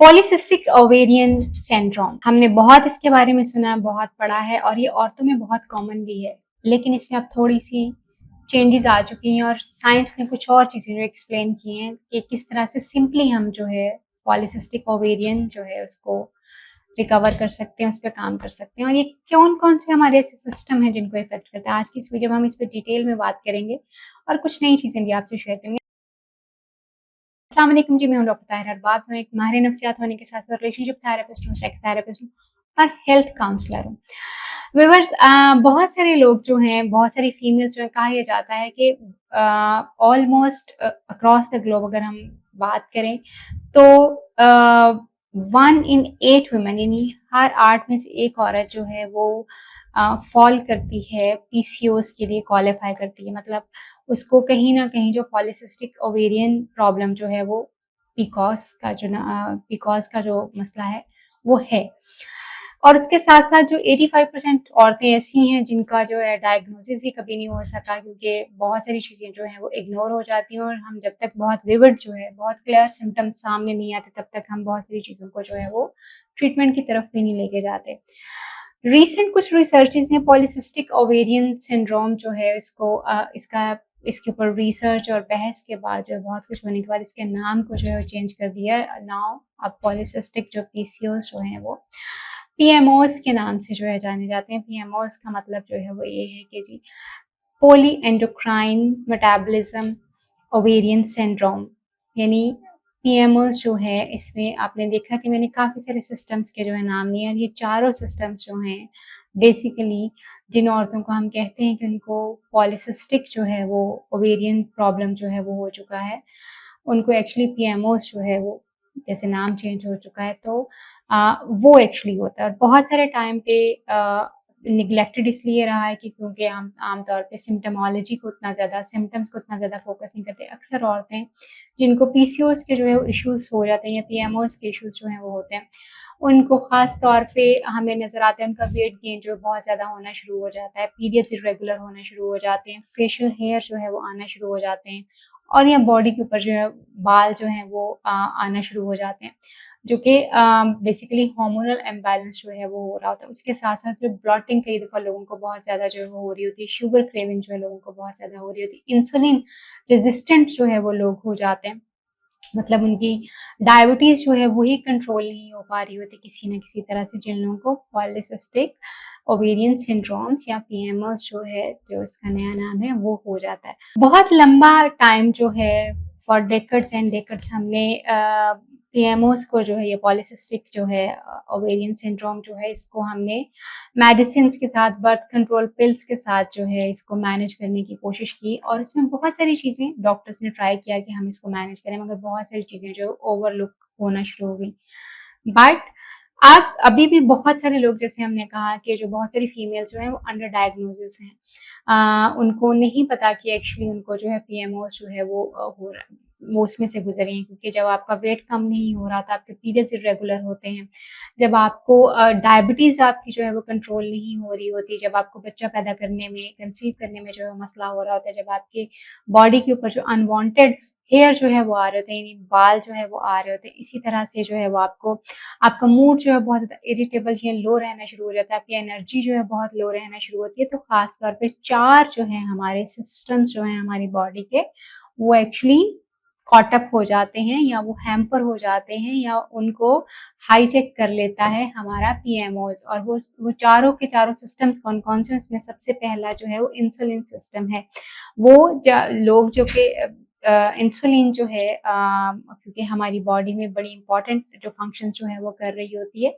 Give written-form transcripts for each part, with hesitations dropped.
Polycystic ovarian syndrome, हमने बहुत इसके बारे में सुना, बहुत पढ़ा है और ये औरतों में बहुत कॉमन भी है, लेकिन इसमें अब थोड़ी सी चेंजेस आ चुकी हैं और साइंस ने कुछ और चीज़ें जो एक्सप्लेन की हैं कि किस तरह से सिंपली हम जो है पॉलीसिस्टिक ओवेरियन जो है उसको रिकवर कर सकते हैं, उस पर काम कर सकते हैं और ये कौन कौन से हमारे ऐसे सिस्टम हैं जिनको इफेक्ट करता है। आज की इस वीडियो में हम इस पर डिटेल में बात करेंगे और कुछ नई चीज़ें भी आपसे शेयर करेंगे। अस्सलाम वालेकुम जी, मैं हूं डॉक्टर ताहिरा अरबाज। मैं एक माहिर नफ्सियात होने के साथ साथ रिलेशनशिप थेरेपिस्ट हूँ, सेक्स थेरेपिस्ट हूँ और हेल्थ काउंसलर हूँ। व्यूअर्स, बहुत सारे लोग जो हैं, बहुत सारी फीमेल्स जो हैं, कहा यह जाता है कि ऑलमोस्ट अक्रॉस द ग्लोब अगर हम बात करें तो 1 in 8 वुमेन, यानी हर 8 में से एक औरत जो है वो फॉल करती है, पीसीओएस के लिए क्वालिफाई करती है। मतलब उसको कहीं न कहीं जो पॉलीसिस्टिक ओवेरियन प्रॉब्लम जो है वो पीसीओएस का जो मसला है वो है। और उसके साथ-साथ जो 85% औरतें ऐसी हैं जिनका जो है डायग्नोसिस ही कभी नहीं हो सका, क्योंकि बहुत सारी चीज़ें जो हैं वो इग्नोर हो जाती हैं और हम जब तक बहुत विविड जो है, बहुत क्लियर सिम्पटम्स सामने नहीं आते, तब तक हम बहुत सारी चीज़ों को जो है वो ट्रीटमेंट की तरफ भी नहीं लेके जाते। रिसेंट कुछ रिसर्चेज़ ने पॉलीसिस्टिक ओवेरियन सिंड्रोम जो है इसके ऊपर रिसर्च और बहस के बाद जो है बहुत कुछ होने के बाद इसके नाम को जो है वो चेंज कर दिया है। नाउ अब पॉलीसिस्टिक जो पीसीओएस जो हैं वो पीएमओएस के नाम से जो है जाने जाते हैं। पीएमओएस का मतलब जो है वो ये है कि जी poly endocrine metabolism ovarian syndrome, यानी पीएमओएस जो है इसमें आपने देखा कि मैंने काफ़ी सारे सिस्टम्स के जो है नाम लिए और ये चारों सिस्टम्स जो हैं बेसिकली जिन औरतों को हम कहते हैं कि उनको पॉलीसिस्टिक जो है वो ओवेरियन प्रॉब्लम जो है वो हो चुका है, उनको एक्चुअली पीएमओएस जो है वो जैसे नाम चेंज हो चुका है, तो वो एक्चुअली होता है और बहुत सारे टाइम पे निग्लेक्टेड इसलिए रहा है कि क्योंकि हम आमतौर पे सिम्टम्स को उतना ज़्यादा फोकस नहीं करते। अक्सर औरतें जिनको पीसीओएस के जो है वो इश्यूज़ हो जाते हैं या पीएमओएस के इश्यूज़ जो हैं वो होते हैं, उनको ख़ास तौर पे हमें नज़र आता है उनका वेट गेन जो है बहुत ज़्यादा होना शुरू हो जाता है, पीरियड्स इर्रेगुलर होना शुरू हो जाते हैं, फेशियल हेयर जो है वो आना शुरू हो जाते हैं और या बॉडी के ऊपर जो है बाल जो हैं वो आना शुरू हो जाते हैं, जो कि बेसिकली हार्मोनल इम्बैलेंस जो है वो हो रहा होता है। उसके साथ-साथ जो ब्लॉटिंग कई दफ़ा लोगों को बहुत ज़्यादा जो है वो हो रही होती है, शुगर क्रेविंग जो है लोगों को बहुत ज़्यादा हो रही होती है, इंसुलिन रेजिस्टेंट जो है वो लोग हो जाते हैं। मतलब उनकी डायबिटीज़ जो है वही कंट्रोल नहीं हो पा रही होती किसी न किसी तरह से, जिन लोगों को पॉलीसिस्टिक ओवेरियन सिंड्रोम्स या पीएमओएस जो है, जो इसका नया नाम है, वो हो जाता है। बहुत लंबा टाइम जो है फॉर डेकेड्स एंड डेकेड्स हमने पीएमओएस को जो है, ये पॉलीसिस्टिक जो है ओवेरियन सिंड्रोम जो है, इसको हमने मेडिसिन्स के साथ, बर्थ कंट्रोल पिल्स के साथ जो है इसको मैनेज करने की कोशिश की और इसमें बहुत सारी चीज़ें डॉक्टर्स ने ट्राई किया कि हम इसको मैनेज करें, मगर बहुत सारी चीज़ें जो ओवरलुक होना शुरू हो गई। बट अब अभी भी बहुत सारे लोग, जैसे हमने कहा कि जो बहुत सारी फीमेल्स जो हैं वो अंडर डायग्नोसिस हैं, उनको नहीं पता कि एक्चुअली उनको जो है पीएमओएस जो है वो हो रहा है, वो उसमें से गुजर रही हैं, क्योंकि जब आपका वेट कम नहीं हो रहा था, आपके पीरियड्स इर्रेगुलर होते हैं, जब आपको डायबिटीज़ आपकी जो है वो कंट्रोल नहीं हो रही होती, जब आपको बच्चा पैदा करने में, कंसीव करने में जो है मसला हो रहा होता है, जब आपके बॉडी के ऊपर जो अनवांटेड हेयर जो है वो आ रहे होते हैं, यानी बाल जो है वो आ रहे होते हैं, इसी तरह से जो है वो आपका मूड जो है बहुत ज़्यादा इरिटेबल या लो रहना शुरू हो जाता है, आपकी एनर्जी जो है बहुत लो रहना शुरू होती है। तो ख़ास तौर पे 4 जो हैं हमारे सिस्टम्स जो हैं हमारी बॉडी के, वो एक्चुअली कॉट अप हो जाते हैं या वो हैम्पर हो जाते हैं या उनको हाईजैक कर लेता है हमारा पीएमओएस। और वो चारों के चारों सिस्टम्स कौन-कौन से हैं, उसमें सबसे पहला जो है वो इंसुलिन सिस्टम है। वो लोग जो कि इंसुलिन जो है, क्योंकि हमारी बॉडी में बड़ी इंपॉर्टेंट जो फंक्शंस जो है वो कर रही होती है।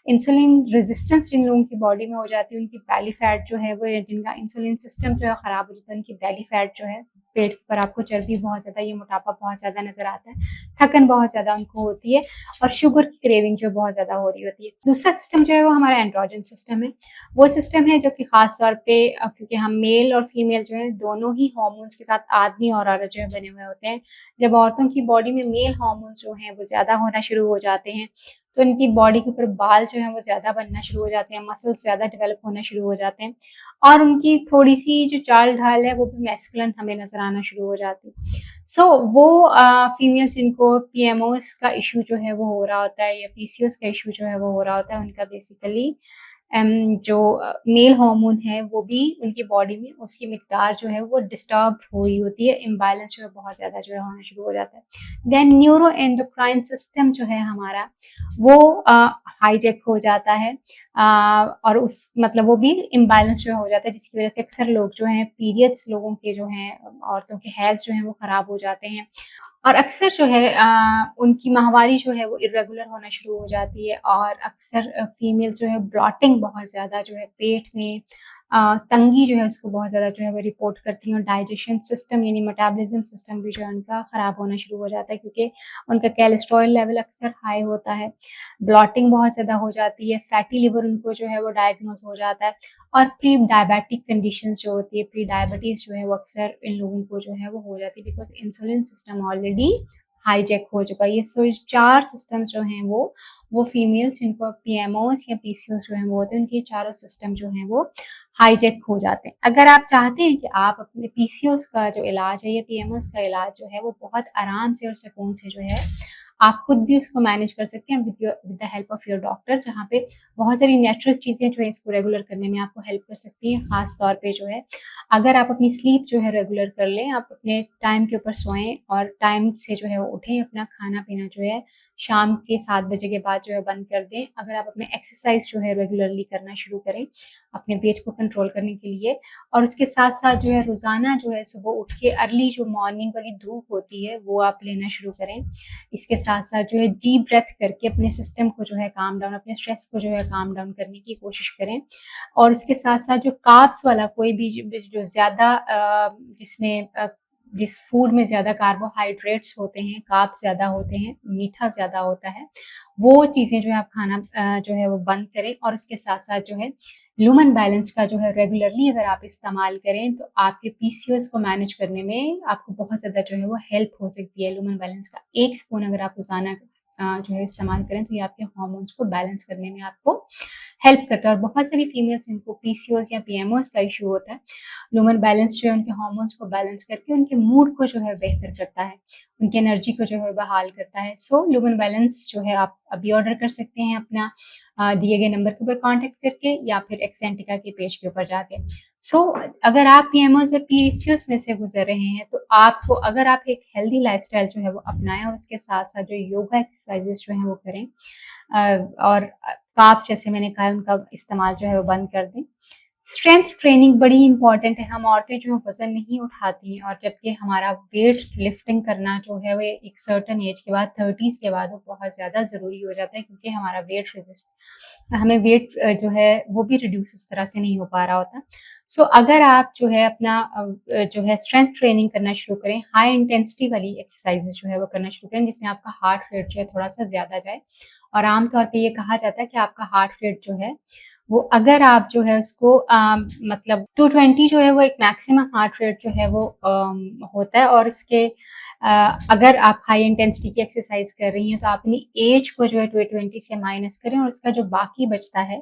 इंसुलिन रेजिस्टेंस जिन लोगों की बॉडी में हो जाती है, उनकी बेली फैट जो है वो, जिनका इंसुलिन सिस्टम जो है ख़राब हो जाता है, उनकी बेली फैट जो है, पेट पर आपको चर्बी बहुत ज़्यादा, ये मोटापा बहुत ज़्यादा नज़र आता है, थकन बहुत ज़्यादा उनको होती है और शुगर की क्रेविंग जो बहुत ज़्यादा हो रही होती है। दूसरा सिस्टम जो है वो हमारा एंड्रोजन सिस्टम है। वो सिस्टम है जो कि ख़ास तौर पे क्योंकि हम मेल और फीमेल जो है दोनों ही हार्मोन्स के साथ आदमी और औरत जो है बने हुए होते हैं। जब औरतों की बॉडी में मेल हार्मोन्स जो हैं वो ज़्यादा होना शुरू हो जाते हैं, तो इनकी बॉडी के ऊपर बाल जो हैं वो ज़्यादा बनना शुरू हो जाते हैं, मसल्स ज़्यादा डेवलप होना शुरू हो जाते हैं और उनकी थोड़ी-सी जो चाल-ढाल है वो भी मैस्कुलिन हमें नज़र आना शुरू हो जाती है। सो वो फीमेल्स जिनको पीएमओएस का इश्यू जो है वो हो रहा होता है या पीसीओएस का इश्यू जो है वो हो रहा होता है, उनका बेसिकली जो मेल हार्मोन है वो भी उनकी बॉडी में उसकी मिकदार जो है वो डिस्टर्ब हुई होती है, इम्बैलेंस जो है बहुत ज़्यादा जो है होना शुरू हो जाता है। देन न्यूरो एंडोक्राइन सिस्टम जो है हमारा वो हाईजैक हो जाता है, और उस मतलब वो भी इम्बैलेंस जो हो जाता है, जिसकी वजह से अक्सर लोग जो हैं पीरियड्स लोगों के जो हैं औरतों के हेल्थ जो हैं वो ख़राब हो जाते हैं। और अक्सर जो है उनकी माहवारी जो है वो इर्रेगुलर होना शुरू हो जाती है, और अक्सर फीमेल जो है ब्लॉटिंग बहुत ज़्यादा जो है पेट में तंगी जो है उसको बहुत ज़्यादा जो है वो रिपोर्ट करती हैं, और डाइजेशन सिस्टम यानी मेटाबॉलिज्म सिस्टम भी जो है उनका ख़राब होना शुरू हो जाता है, क्योंकि उनका कोलेस्ट्रॉल लेवल अक्सर हाई होता है, ब्लॉटिंग बहुत ज़्यादा हो जाती है, फैटी लिवर उनको जो है वो डायग्नोज हो जाता है, और प्री डायबिटिक कंडीशंस जो होती है, प्री डायबिटीज़ जो है वो अक्सर इन लोगों को जो है वो हो जाती है, because insulin system already hijack हो चुका है। ये सो 4 सिस्टम्स जो हैं वो फीमेल्स जिनको पीएमओएस या पीसीओएस जो हैं वो होते हैं, उनके चारों सिस्टम जो हैं वो हाईजैक हो जाते हैं। अगर आप चाहते हैं कि आप अपने पीसीओएस का जो इलाज है या पीएमओएस का इलाज जो है वो बहुत आराम से और सुकून से जो है आप खुद भी उसको मैनेज कर सकते हैं with the help of your doctor, जहाँ पे बहुत सारी नेचुरल चीज़ें जो है इसको रेगुलर करने में आपको हेल्प कर सकती हैं। ख़ास तौर पे जो है अगर आप अपनी स्लीप जो है रेगुलर कर लें, आप अपने टाइम के ऊपर सोएं और टाइम से जो है वो उठें, अपना खाना-पीना जो है शाम के 7 बजे के बाद जो है बंद कर दें। अगर आप अपने एक्सरसाइज़ जो है रेगुलरली करना शुरू करें, अपने वेट को कंट्रोल करने के लिए, और उसके साथ-साथ जो है रोज़ाना जो है सुबह उठ के अर्ली जो मॉर्निंग वाली धूप होती है, वो आप लेना शुरू करें। इसके साथ-साथ जो है डीप ब्रेथ करके अपने सिस्टम को जो है काम डाउन, अपने स्ट्रेस को जो है काम डाउन करने की कोशिश करें। और उसके साथ-साथ जो कार्ब्स वाला कोई भी जो ज़्यादा जिसमें जिस फूड में ज़्यादा कार्बोहाइड्रेट्स होते हैं, कार्ब्स ज़्यादा होते हैं, मीठा ज़्यादा होता है, वो चीज़ें जो है आप खाना जो है वो बंद करें, और उसके साथ-साथ जो है लुमेन बैलेंस का जो है रेगुलरली अगर आप इस्तेमाल करें, तो आपके पीसीओएस को मैनेज करने में आपको बहुत ज़्यादा जो है वो हेल्प हो सकती है। लुमेन बैलेंस का 1 स्पून अगर आप रोज़ाना जो है इस्तेमाल करें, तो ये आपके हार्मोन्स को बैलेंस करने में आपको हेल्प करता है। और बहुत सारी फीमेल्स जिनको पीसीओएस या पीएमओएस का इश्यू होता है, लुमेन बैलेंस जो है उनके हार्मोन्स को बैलेंस करके उनके मूड को जो है बेहतर करता है, उनकी एनर्जी को जो है बहाल करता है। सो लुमेन बैलेंस जो है आप अभी ऑर्डर कर सकते हैं अपना दिए गए नंबर के ऊपर कॉन्टैक्ट करके, या फिर एक्सेंटिका के पेज के ऊपर जाके। सो अगर आप पीएमओएस और पीसीओएस में से गुजर रहे हैं, तो आपको अगर आप एक हेल्दी लाइफस्टाइल जो है वो अपनाएं, और उसके साथ-साथ जो योगा एक्सरसाइजेस जो हैं वो करें, और कार्ब्स जैसे मैंने कहा उनका इस्तेमाल जो है वो बंद कर दें। स्ट्रेंथ ट्रेनिंग बड़ी इम्पॉर्टेंट है। हम औरतें जो वज़न नहीं उठाती हैं, और जबकि हमारा वेट लिफ्टिंग करना जो है वो एक सर्टेन एज के बाद 30s के बाद वो बहुत ज़्यादा ज़रूरी हो जाता है, क्योंकि हमारा वेट हमें वेट जो है वो भी रिड्यूस उस तरह से नहीं हो पा रहा होता। सो अगर आप जो है अपना जो है स्ट्रेंथ ट्रेनिंग करना शुरू करें, हाई इंटेंसिटी वाली एक्सरसाइज़ेज़ जो है वो करना शुरू करें, जिसमें आपका हार्ट रेट जो है थोड़ा-सा ज़्यादा जाए, और आम तौर पे ये कहा जाता है कि आपका हार्ट रेट जो है वो अगर आप जो है उसको मतलब 220 जो है वो एक मैक्सिमम हार्ट रेट जो है वो होता है, और इसके अगर आप हाई इंटेंसिटी की एक्सरसाइज कर रही हैं, तो आप अपनी एज को जो है 220 से माइनस करें, और उसका जो बाकी बचता है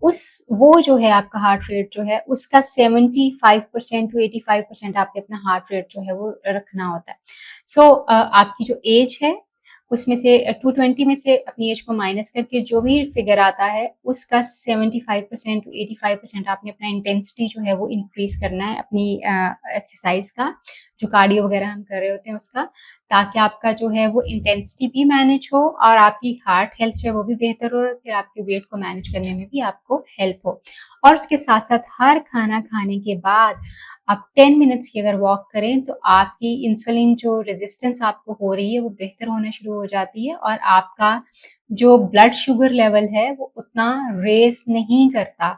उस वो जो है आपका हार्ट रेट जो है उसका 75% टू 85% आपके अपना हार्ट रेट जो है वो रखना होता है। सो आपकी जो एज है उसमें से 220 में से अपनी एज को माइनस करके जो भी फिगर आता है उसका 75% टू 85% आपने अपना इंटेंसिटी जो है वो इंक्रीज करना है अपनी एक्सरसाइज का, जो कार्डियो वगैरह हम कर रहे होते हैं उसका, ताकि आपका जो है वो इंटेंसिटी भी मैनेज हो, और आपकी हार्ट हेल्थ जो है वो भी बेहतर हो, और फिर आपके वेट को मैनेज करने में भी आपको हेल्प हो। और उसके साथ साथ हर खाना खाने के बाद आप 10 मिनट्स की अगर वॉक करें, तो आपकी इंसुलिन जो रेजिस्टेंस आपको हो रही है वो बेहतर होना शुरू हो जाती है, और आपका जो ब्लड शुगर लेवल है वो उतना रेज नहीं करता।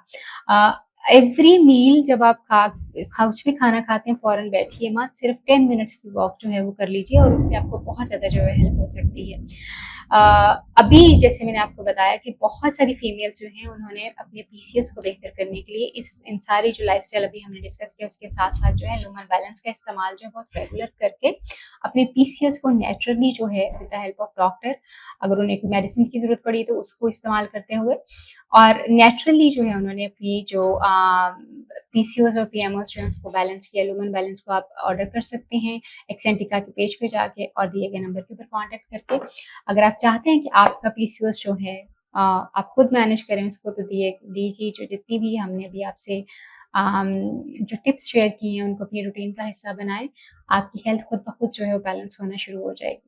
एवरी मील जब आप कुछ भी खाना खाते हैं फौरन बैठिए मत, सिर्फ 10 मिनट्स की वॉक जो है वो कर लीजिए, और उससे आपको बहुत ज़्यादा जो है हेल्प हो सकती है। अभी जैसे मैंने आपको बताया कि बहुत सारी फीमेल्स जो हैं उन्होंने अपने पीसीएस को बेहतर करने के लिए इन सारी जो लाइफस्टाइल अभी हमने डिस्कस किया उसके साथ साथ जो है लुमेन बैलेंस का इस्तेमाल जो है बहुत रेगुलर करके अपने पीसीएस को नेचुरली जो है with the help of doctor, अगर उन्हें कोई मेडिसिन की ज़रूरत पड़ी तो उसको इस्तेमाल करते हुए, और नेचुरली जो है उन्होंने अपनी जो पीसीओएस और पीएमओएस जो है उसको बैलेंस किया लुमेन बैलेंस को आप ऑर्डर कर सकते हैं एक्सेंटिका के पेज पे जाके और दिए गए नंबर के ऊपर कांटेक्ट करके। अगर आप चाहते हैं कि आपका पीसीओएस जो है आप खुद मैनेज करें उसको, तो दी गई जो जितनी भी हमने अभी आपसे जो टिप्स शेयर की हैं उनको अपनी रूटीन का हिस्सा बनाएं, आपकी हेल्थ खुद ब खुद जो है वो बैलेंस होना शुरू हो जाएगी।